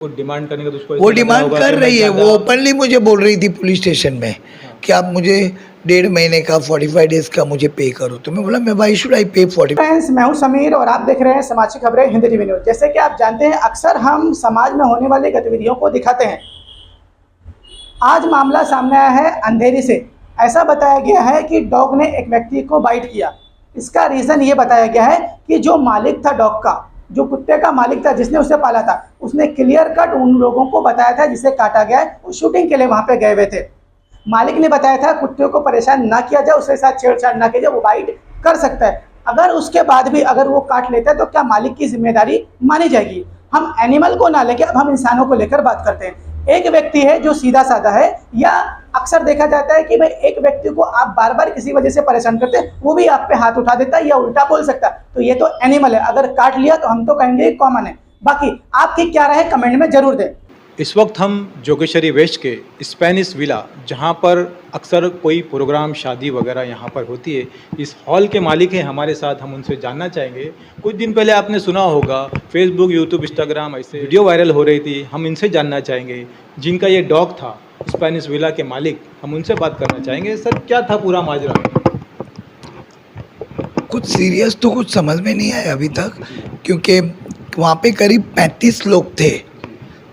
वो डिमांड करने का तो उसको वो ऐसा लगा डिमांड होगा कर कि मैं रही है, वो ज़्यादा ओपनली मुझे बोल रही थी पुलिस स्टेशन में कि आप मुझे 1.5 महीने का 45 डेज का मुझे पे करो। तो मैं बोला मैं वाई शुड आई पे 40। फ्रेंड्स, मैं हूं समीर और आप देख रहे हैं समाचार खबरें हिंदी टीवी न्यूज। जैसे कि आप जानते हैं, अक्सर हम समाज में होने वाली गतिविधियों को दिखाते हैं। आज मामला सामने आया है अंधेरी से। ऐसा बताया गया है कि डॉग ने एक व्यक्ति को बाइट किया। इसका रीज़न ये बताया गया है कि जो मालिक था डॉग का, जो कुत्ते का मालिक था जिसने उसे पाला था, उसने क्लियर कट उन लोगों को बताया था जिसे काटा गया है, वो शूटिंग के लिए वहाँ पे गए हुए थे। मालिक ने बताया था कुत्ते को परेशान ना किया जाए, उसके साथ छेड़छाड़ ना किया जाए, वो बाइट कर सकता है। अगर उसके बाद भी अगर वो काट लेता है तो क्या मालिक की जिम्मेदारी मानी जाएगी? हम एनिमल को ना लेकर अब हम इंसानों को लेकर बात करते हैं। एक व्यक्ति है जो सीधा साधा है, या अक्सर देखा जाता है कि भाई एक व्यक्ति को आप बार बार किसी वजह से परेशान करते हैं, वो भी आप पे हाथ उठा देता है या उल्टा बोल सकता है, तो ये तो एनिमल है। अगर काट लिया तो हम तो कहेंगे कॉमन है। बाकी आपकी क्या राय है कमेंट में जरूर दें। इस वक्त हम जोगेश्वरी वेस्ट के स्पेनिश विला, जहां पर अक्सर कोई प्रोग्राम शादी वगैरह यहां पर होती है, इस हॉल के मालिक हैं हमारे साथ। हम उनसे जानना चाहेंगे। कुछ दिन पहले आपने सुना होगा फेसबुक, यूट्यूब, इंस्टाग्राम ऐसे वीडियो वायरल हो रही थी। हम इनसे जानना चाहेंगे जिनका ये डॉग था, स्पेनिश विला के मालिक। हम उनसे बात करना चाहेंगे। सर, क्या था पूरा माजरा? कुछ सीरियस तो कुछ समझ में नहीं आया अभी तक, क्योंकि वहाँ पे करीब 35 लोग थे।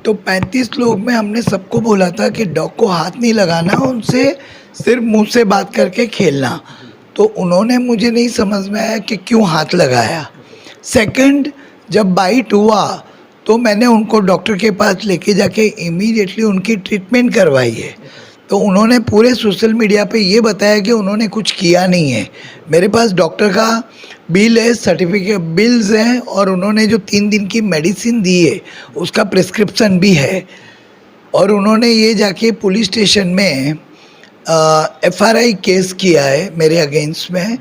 तो 35 लोग में हमने सबको बोला था कि डॉग को हाथ नहीं लगाना, उनसे सिर्फ मुंह से बात करके खेलना। तो उन्होंने, मुझे नहीं समझ में आया कि क्यों हाथ लगाया। सेकंड, जब बाइट हुआ तो मैंने उनको डॉक्टर के पास लेके जाके इमीडिएटली उनकी ट्रीटमेंट करवाई है। तो उन्होंने पूरे सोशल मीडिया पे ये बताया कि उन्होंने कुछ किया नहीं है। मेरे पास डॉक्टर का बिल है, सर्टिफिकेट बिल्स हैं, और उन्होंने जो 3 दिन की मेडिसिन दी है उसका प्रिस्क्रिप्शन भी है। और उन्होंने ये जाके पुलिस स्टेशन में FRI केस किया है मेरे अगेंस्ट में।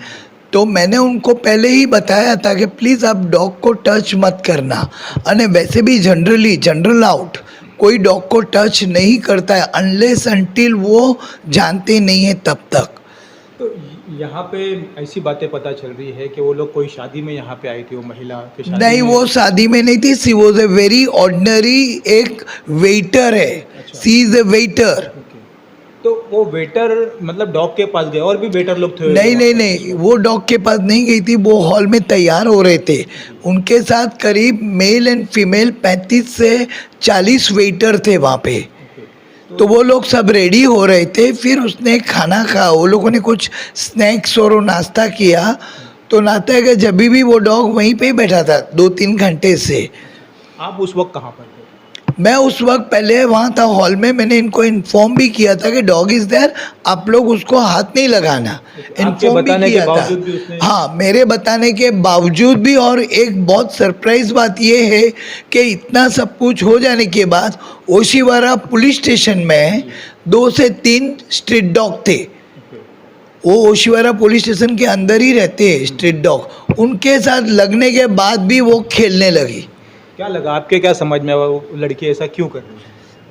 तो मैंने उनको पहले ही बताया था कि प्लीज़ आप डॉग को टच मत करना। और वैसे भी जनरल आउट कोई डॉग को टच नहीं करता है अनलेस अनटिल वो जानते नहीं है तब तक। तो यहाँ पे ऐसी बातें पता चल रही है कि वो लोग कोई शादी में यहाँ पे आई थी, वो महिला के शादी नहीं, में। वो शादी में नहीं थी। सी वॉज ए वेरी ऑर्डिनरी, एक वेटर है। अच्छा। सी इज ए वेटर। ओके। तो वो वेटर मतलब डॉग के पास गए, और भी वेटर लोग थे? नहीं नहीं नहीं, वो डॉग के पास नहीं गई थी, वो हॉल में तैयार हो रहे थे। उनके साथ करीब मेल एंड फीमेल 35 से 40 वेटर थे वहाँ पे। ओके। तो वो लोग सब रेडी हो रहे थे। फिर उसने खाना खा, वो लोगों ने कुछ स्नैक्स और नाश्ता किया। तो नाश्ता है कि जब भी वो डॉग वहीं पे ही बैठा था 2-3 घंटे से। आप उस वक्त कहाँ पर थे? मैं उस वक्त पहले वहाँ था हॉल में। मैंने इनको इन्फॉर्म भी किया था कि डॉग इज़ देयर, आप लोग उसको हाथ नहीं लगाना। इन्फॉर्म भी बताने के किया बावजूद भी था। उसने? हाँ, मेरे बताने के बावजूद भी। और एक बहुत सरप्राइज बात ये है कि इतना सब कुछ हो जाने के बाद ओशिवारा पुलिस स्टेशन में 2 से 3 स्ट्रीट डॉग थे। वो ओशिवारा पुलिस स्टेशन के अंदर ही रहते हैं स्ट्रीट डॉग। उनके साथ लगने के बाद भी वो खेलने लगी। क्या लगा आपके, क्या समझ में आया वो लड़की ऐसा क्यों कर रही है?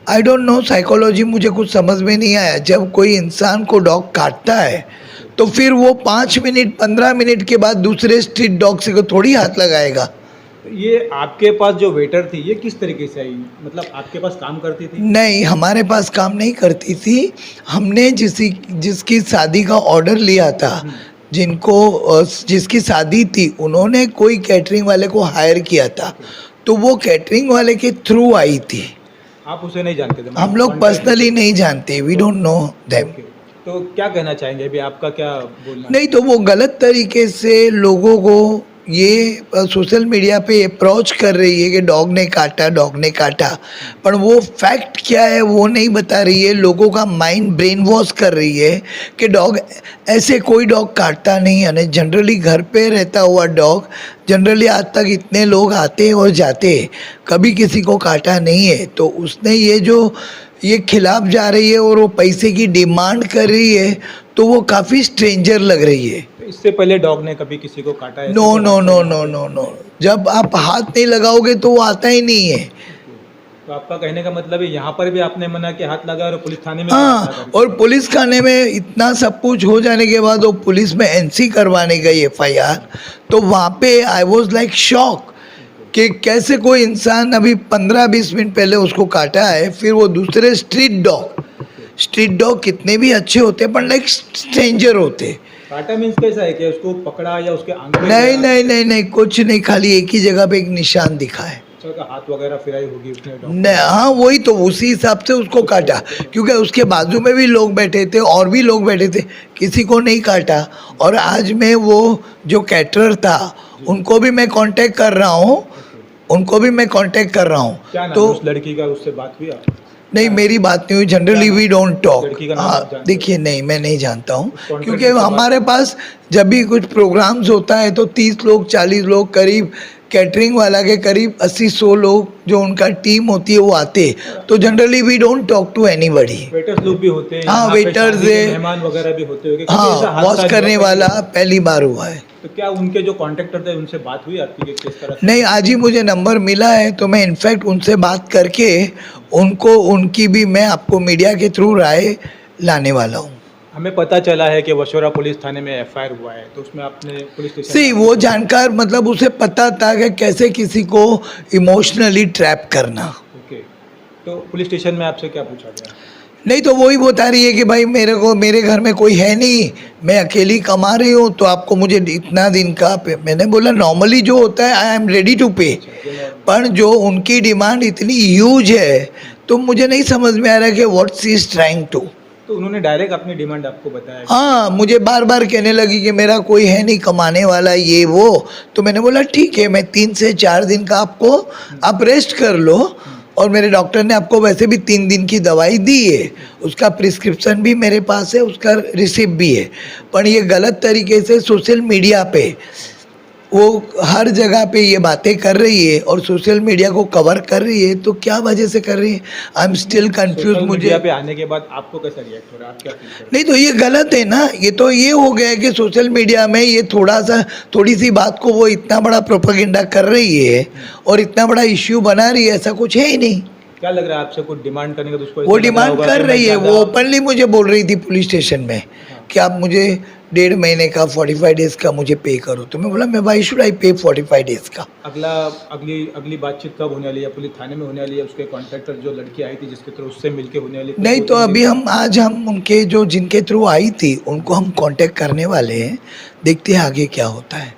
आई डोंट नो, साइकोलॉजी मुझे कुछ समझ में नहीं आया। जब कोई इंसान को डॉग काटता है तो फिर वो 5 मिनट 15 मिनट के बाद दूसरे स्ट्रीट डॉग से को थोड़ी हाथ लगाएगा। तो ये आपके पास जो वेटर थी, ये किस तरीके से आई? मतलब आपके पास काम करती थी? नहीं, हमारे पास काम नहीं करती थी। हमने जिसकी शादी का ऑर्डर लिया था, जिसकी शादी थी, उन्होंने कोई कैटरिंग वाले को हायर किया था। तो वो कैटरिंग वाले के थ्रू आई थी। आप उसे नहीं जानते थे? हम लोग पर्सनली नहीं जानते, वी डोंट नो देम। तो क्या कहना चाहेंगे अभी, आपका क्या बोलना? नहीं, तो वो गलत तरीके से लोगों को ये सोशल मीडिया पे अप्रोच कर रही है कि डॉग ने काटा, पर वो फैक्ट क्या है वो नहीं बता रही है। लोगों का माइंड ब्रेन वॉश कर रही है कि डॉग ऐसे कोई डॉग काटता नहीं है। जनरली घर पे रहता हुआ डॉग, जनरली आज तक इतने लोग आते और जाते, कभी किसी को काटा नहीं है। तो उसने ये खिलाफ जा रही है और वो पैसे की डिमांड कर रही है, तो वो काफ़ी स्ट्रेंजर लग रही है। इससे पहले डॉग ने कभी किसी को काटा है? No no no no no no, जब आप हाथ नहीं लगाओगे तो वो आता ही नहीं है। तो आपका कहने का मतलब है यहाँ पर भी आपने मना कि हाथ लगा, और पुलिस थाने में? हाँ, और पुलिस थाने में इतना सब कुछ हो जाने के बाद वो पुलिस में NC करवाने गई FIR। तो वहाँ पे आई वॉज लाइक शॉक कि कैसे कोई इंसान अभी 15-20 मिनट पहले उसको काटा है, फिर वो दूसरे स्ट्रीट डॉग कितने भी अच्छे होते हैं पर लाइक स्ट्रेंजर होते। काटा मीन्स कैसा है कि उसको पकड़ा या उसके आंख पे नहीं गया? नहीं नहीं नहीं कुछ नहीं, खाली एक ही जगह पे एक निशान दिखा है। अच्छा, उसका हाथ वगैरह फिराई होगी उसने डॉग? नहीं, हाँ वही तो, उसी हिसाब से उसको काटा, क्योंकि उसके बाजू में भी लोग बैठे थे और भी लोग बैठे थे, किसी को नहीं काटा। और आज मैं वो जो कैटरर था उनको भी मैं कांटेक्ट कर रहा हूँ, क्या नाम तो है उस लड़की का, उससे बात हुई आपकी? नहीं मेरी बात नहीं हुई, जनरली वी डोंट टॉक। लड़की का नाम आप जानते हो? देखिए नहीं मैं नहीं जानता हूँ, कॉन्ट्रैक्ट क्योंकि के बाद- हमारे पास जब भी कुछ प्रोग्राम्स होता है तो 30 लोग 40 लोग करीब, कैटरिंग वाला के करीब 80-100 लोग जो उनका टीम होती है वो आते, तो generally we don't talk to anybody. Waiters लोग भी होते हैं हाँ, यहाँ पे, वेटर्स शादी के है। मेहमान वगैरह भी होते होंगे, क्योंकि ऐसा हाँ, हादसा वॉश नहीं करने हुआ वाला पहले। पहली बार हुआ है। तो क्या उनके जो कॉन्ट्रैक्टर थे उनसे बात हुई आपकी कि किस तरह से? नहीं, आज ही मुझे नंबर मिला है, तो मैं इनफैक्ट उनसे बात करके उनकी भी मैं आपको मीडिया के थ्रू राय लाने वाला हूँ। हमें पता चला है कि वशोरा पुलिस थाने में एफआईआर हुआ है, तो उसमें आपने पुलिस स्टेशन सी वो जानकार, मतलब उसे पता था कि कैसे किसी को इमोशनली ट्रैप करना। ओके, तो पुलिस स्टेशन में आपसे क्या पूछा गया? नहीं तो वही बता रही है कि भाई मेरे घर में कोई है नहीं, मैं अकेली कमा रही हूँ, तो आपको मुझे इतना दिन का मैंने बोला नॉर्मली जो होता है आई एम रेडी टू पे, पर जो उनकी डिमांड इतनी ह्यूज है तो मुझे नहीं समझ में आ रहा कि what she is trying to. तो उन्होंने डायरेक्ट अपनी डिमांड आपको बताया? हाँ, मुझे बार बार कहने लगी कि मेरा कोई है नहीं कमाने वाला ये वो, तो मैंने बोला ठीक है, मैं 3 से 4 दिन का आप रेस्ट कर लो, और मेरे डॉक्टर ने आपको वैसे भी 3 दिन की दवाई दी है, उसका प्रिस्क्रिप्शन भी मेरे पास है, उसका रिसिप्ट भी है। पर ये गलत तरीके से सोशल मीडिया पे वो हर जगह पे ये बातें कर रही है और सोशल मीडिया को कवर कर रही है, तो क्या वजह से कर रही है, I am still confuse. Social मुझे मीडिया पे आने के बाद आपको कैसा रिएक्ट हो रहा है, आप क्या फील कर रहे नहीं तो ये गलत है ना, ये तो ये हो गया है कि सोशल मीडिया में ये थोड़ी सी बात को वो इतना बड़ा प्रोपेगेंडा कर रही है और इतना बड़ा इश्यू बना रही है, ऐसा कुछ है ही नहीं। हैं? क्या लग रहा है आपसे कुछ डिमांड करने का? तो उसको वो ऐसा लग रहा डिमांड होगा कर कि रही मैं है, वो ज़्यादा- ओपनली मुझे बोल रही थी पुलिस स्टेशन में कि आप मुझे 1.5 महीने का 45 डेज का मुझे पे करो, तो मैं बोला मैं वाई शुड आई पे 45 डेज का। अगली बातचीत कब होने वाली है? पुलिस थाने में होने वाली है? उसके कॉन्ट्रैक्टर जो लड़की आई थी जिसके थ्रू उससे मिलके होने वाली? नहीं तो अभी आज हम उनके जो जिनके थ्रू आई थी उनको हम कांटेक्ट करने वाले हैं, देखते हैं आगे क्या होता है।